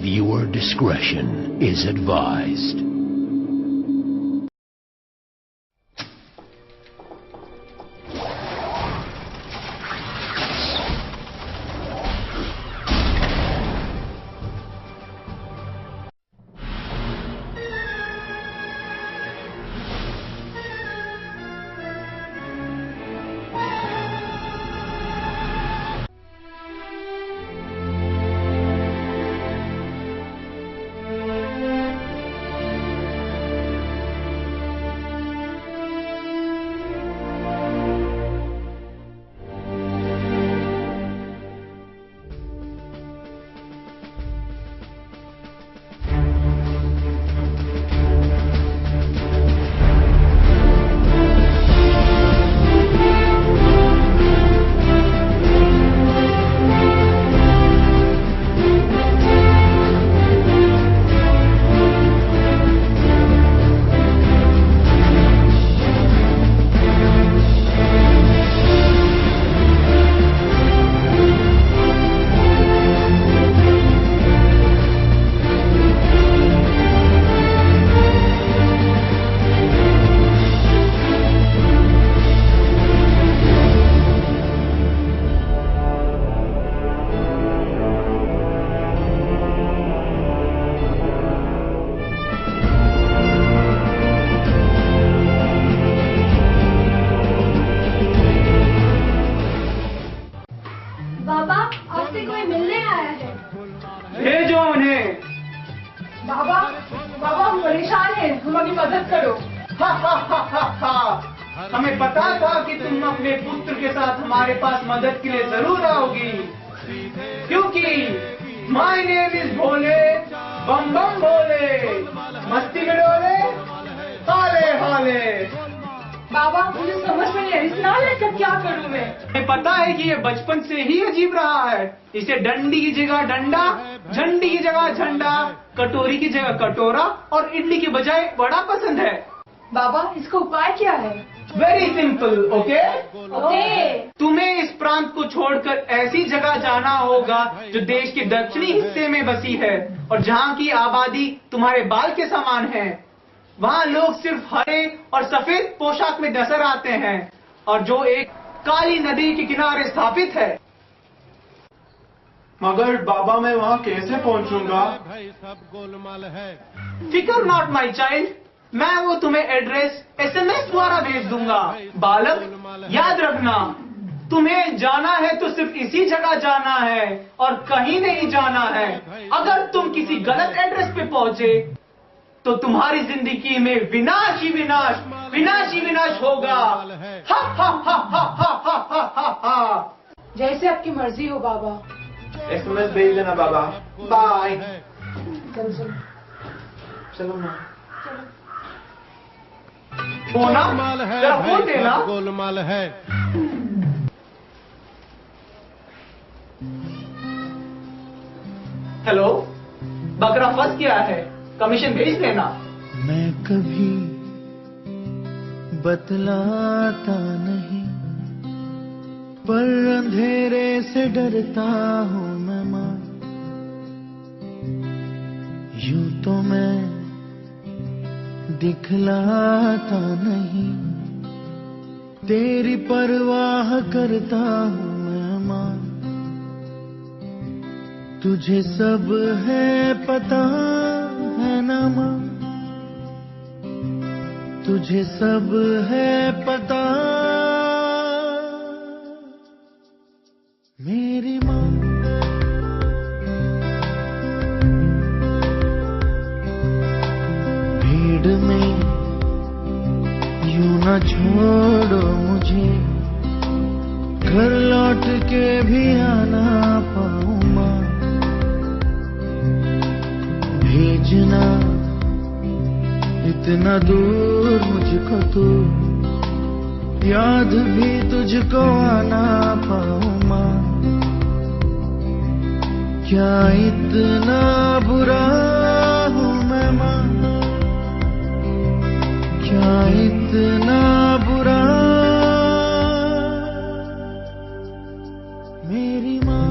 Viewer discretion is advised. बाबा हम परेशान हैं, हमारी मदद करो। हमें पता था कि तुम अपने पुत्र के साथ हमारे पास मदद के लिए जरूर आओगी, क्योंकि माय नेम इज भोले, बम बम भोले, मस्ती में डोले, हाले हाले। बाबा मुझे समझ में नहीं आ रही, सुना लेकर क्या करूं मैं? हमें पता है कि ये बचपन से ही अजीब रहा है। इसे डंडी की जगह डंडा, झंडी की जगह झंडा, कटोरी की जगह कटोरा और इडली की बजाय वड़ा पसंद है। बाबा इसका उपाय क्या है? Very simple, okay? ओके। तुम्हें इस प्रांत को छोड़कर ऐसी जगह जाना होगा जो देश के दक्षिणी हिस्से में बसी है और जहाँ की आबादी तुम्हारे बाल के समान है। वहाँ लोग सिर्फ हरे और सफेद पोशाक में नजर आते हैं और जो एक काली नदी के किनारे स्थापित है। मगर बाबा मैं वहाँ कैसे पहुँचूंगा? फिकर नॉट माई चाइल्ड, मैं वो तुम्हें एड्रेस SMS द्वारा भेज दूंगा। बालक याद रखना, तुम्हें जाना है तो सिर्फ इसी जगह जाना है और कहीं नहीं जाना है। अगर तुम किसी गलत एड्रेस पे पहुंचे तो तुम्हारी जिंदगी में विनाश ही विनाश, विनाश ही विनाश होगा। हा हा हा हा हा हा हा हा हा। जैसे आपकी मर्जी हो बाबा। SMS भेज देना बाबा। बाय। चलो चलो चलो ना। होना जरा बोल देना। गोलमाल है। हेलो, बकरा फंस गया है, कमीशन भेज देना। मैं कभी बतलाता नहीं, पर अंधेरे से डरता हूँ मैं माँ। यूं तो मैं दिखलाता नहीं, तेरी परवाह करता हूँ मैं माँ। तुझे सब है पता है ना माँ, तुझे सब है पता मेरी माँ। भीड़ में यूं न छोड़ो मुझे, घर लौट के भी आना पाऊँ माँ। भेजना इतना दूर मुझको तू, याद भी तुझको आना पाऊँ माँ। क्या इतना बुरा हूँ मैं माँ, क्या इतना बुरा मेरी माँ।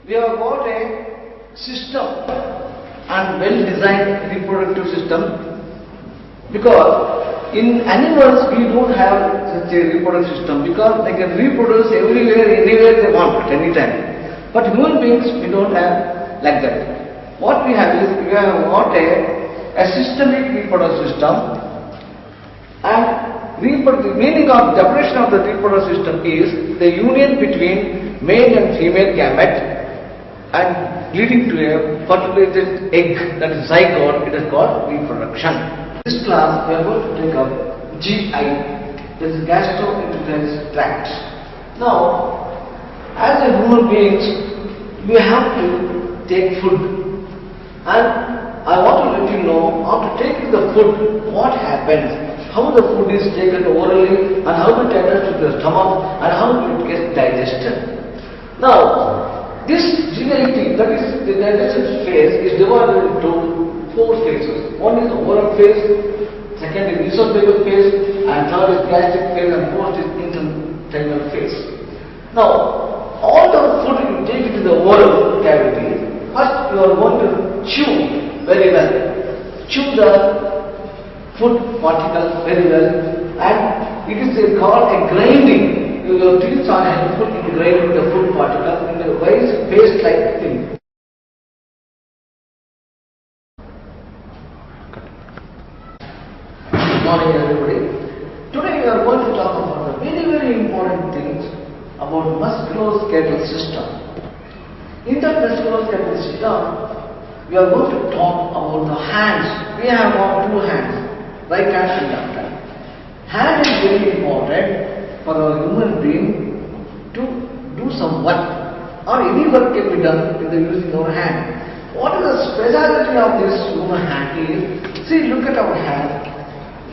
we have got a system and well-designed reproductive system, because in animals we don't have such a reproductive system, because they can reproduce everywhere, anywhere they want at any time. But human beings, we don't have like that. What we have is, we have got a systemic reproductive system, and the meaning of definition of the reproductive system is the union between male and female gamete and leading to a fertilized egg, that is zygote. It is called reproduction. This class we are going to take up GI, that is gastrointestinal tract. Now, as a human beings, we have to take food, and I want to let you know, after taking the food, what happens, how the food is taken orally, and how it enters to the stomach, and how it gets digested. Now, this GIT, that is the digestion phase, is divided into 4 phases. One is the oral phase, second is esophageal phase, and third is gastric phase, and fourth is intestinal phase. Now, all the food you take into the oral cavity, first you are going to chew very well. Chew the food particle very well, and it is called a grinding. Your teeth are helpful in grinding the food particle in a very paste-like thing. Good morning, everybody. Today we are going to talk about the very, very important things about musculoskeletal system. In that musculoskeletal system, we are going to talk about the hands. We have got 2 hands, right hand and left hand. Hand is very important for a human being to do some work, or any work can be done with the using our hand. What is the speciality of this human hand is, see, look at our hand.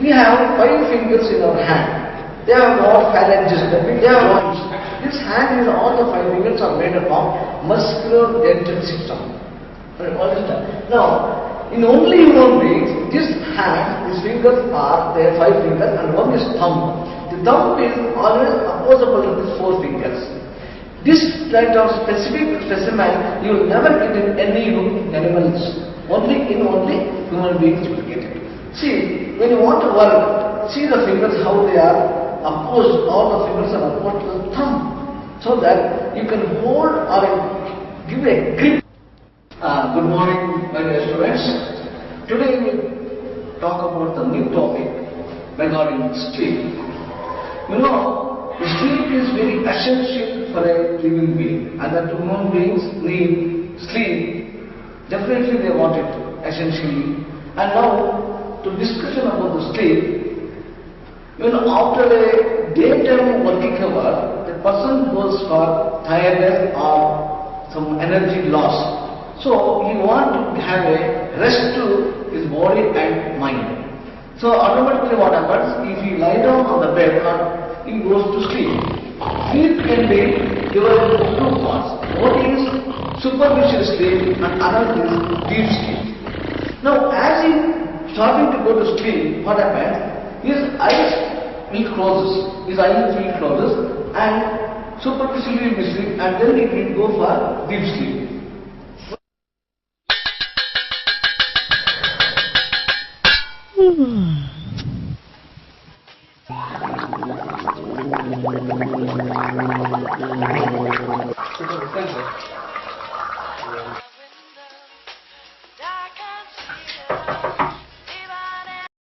We have 5 fingers in our hand. They are not phalanges, that means they are not. This hand is, all the 5 fingers are made up of musculoskeletal system. Understand? Now, in only human beings, this hand, these fingers are, their 5 fingers, and one is thumb. The thumb is always opposable to these 4 fingers. This kind of specific specimen you will never get in any animals. Only human beings you will get it. See, when you want to work, see the fingers how they are opposed. All the fingers are opposed to the thumb, so that you can hold or give a grip. Good morning, my dear students. Today we will talk about the new topic regarding sleep. You know, sleep is very essential for a living being, and that human beings need sleep. Definitely they want it essentially. And now, to discussion about the sleep, you know, after a daytime working hour, the person goes for tiredness or some energy loss. So he wants to have a rest to his body and mind. So automatically what happens, if he lie down on the bed, he goes to sleep. Sleep can be divided into 2 parts. One is superficial sleep and another is deep sleep. Now as he starting to go to sleep, what happens? His eyes will close, and superficially he will sleep, and then he will go for deep sleep.